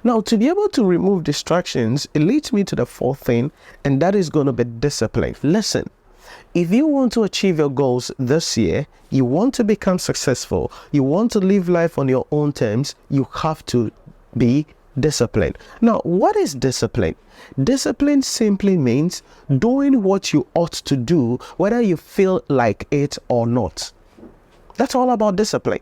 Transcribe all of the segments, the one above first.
Now, to be able to remove distractions, it leads me to the fourth thing, and that is going to be discipline. Listen, if you want to achieve your goals this year, you want to become successful, you want to live life on your own terms, you have to be disciplined. Now, what is discipline? Discipline simply means doing what you ought to do, whether you feel like it or not. That's all about discipline.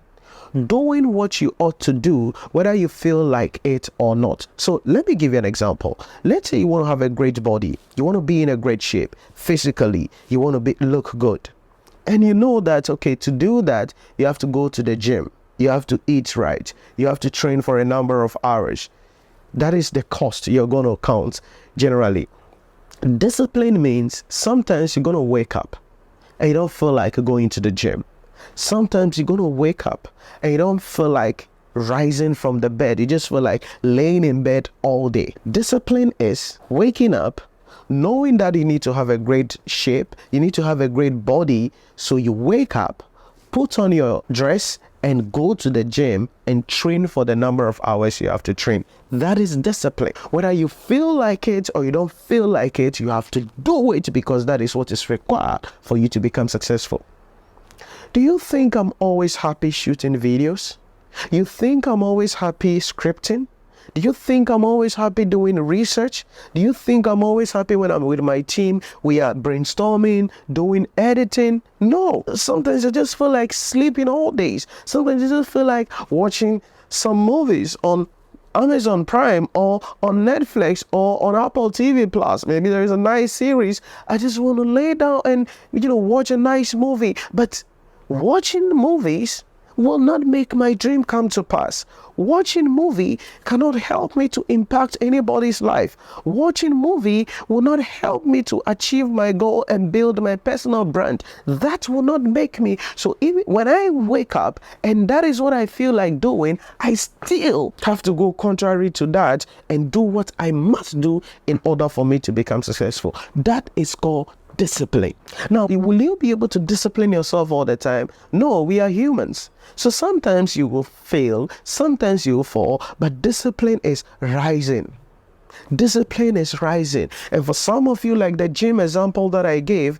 Doing what you ought to do, whether you feel like it or not. So let me give you an example. Let's say you want to have a great body. You want to be in a great shape physically. You want to look good. And you know that, okay, to do that, you have to go to the gym. You have to eat right. You have to train for a number of hours. That is the cost you're going to count generally. Discipline means sometimes you're going to wake up and you don't feel like going to the gym. Sometimes you're going to wake up and you don't feel like rising from the bed. You just feel like laying in bed all day. Discipline is waking up, knowing that you need to have a great shape, you need to have a great body. So you wake up, put on your dress and go to the gym and train for the number of hours you have to train. That is discipline. Whether you feel like it or you don't feel like it, you have to do it because that is what is required for you to become successful. Do you think I'm always happy shooting videos? You think I'm always happy scripting? Do you think I'm always happy doing research? Do you think I'm always happy when I'm with my team? We are brainstorming, doing editing? No. Sometimes I just feel like sleeping all days. Sometimes I just feel like watching some movies on Amazon Prime or on Netflix or on Apple TV Plus. Maybe there is a nice series. I just want to lay down and, watch a nice movie. But watching movies will not make my dream come to pass. Watching movie cannot help me to impact anybody's life. Watching movie will not help me to achieve my goal and build my personal brand. That will not make me. So even when I wake up and that is what I feel like doing, I still have to go contrary to that and do what I must do in order for me to become successful. That is called discipline. Now, will you be able to discipline yourself all the time? No, we are humans. So sometimes you will fail, sometimes you will fall, but discipline is rising. Discipline is rising. And for some of you, like the gym example that I gave,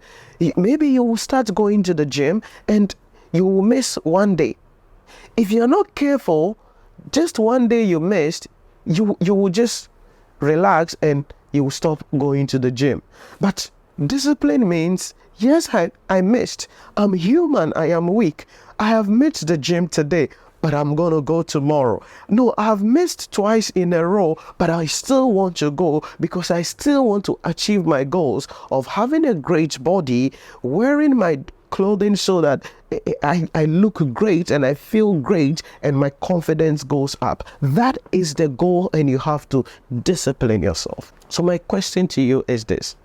maybe you will start going to the gym and you will miss one day. If you're not careful, just one day you missed, you will just relax and you will stop going to the gym. But discipline means, yes, I missed. I'm human. I am weak. I have missed the gym today, but I'm going to go tomorrow. No, I have missed twice in a row, but I still want to go because I still want to achieve my goals of having a great body, wearing my clothing so that I look great and I feel great and my confidence goes up. That is the goal, and you have to discipline yourself. So my question to you is this.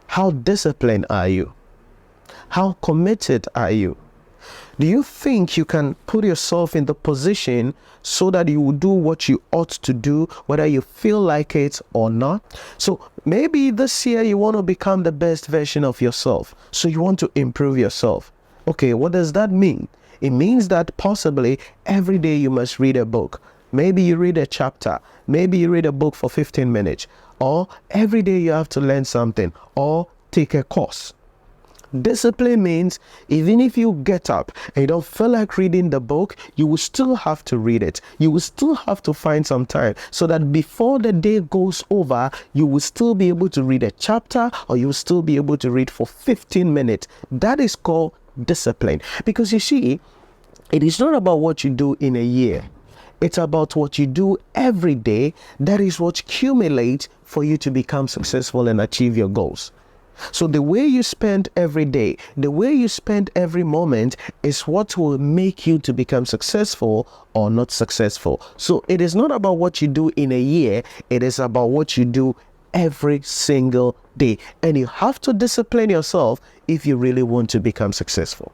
How disciplined are you? How committed are you? Do you think you can put yourself in the position so that you will do what you ought to do, whether you feel like it or not? So maybe this year you want to become the best version of yourself. So you want to improve yourself. Okay, what does that mean? It means that possibly every day you must read a book. Maybe you read a chapter. Maybe you read a book for 15 minutes. Or every day you have to learn something or take a course. Discipline means even if you get up and you don't feel like reading the book, you will still have to read it. You will still have to find some time so that before the day goes over, you will still be able to read a chapter or you will still be able to read for 15 minutes. That is called discipline. Because you see, it is not about what you do in a year. It's about what you do every day. That is what accumulates for you to become successful and achieve your goals. So the way you spend every day, the way you spend every moment is what will make you to become successful or not successful. So it is not about what you do in a year. It is about what you do every single day. And you have to discipline yourself if you really want to become successful.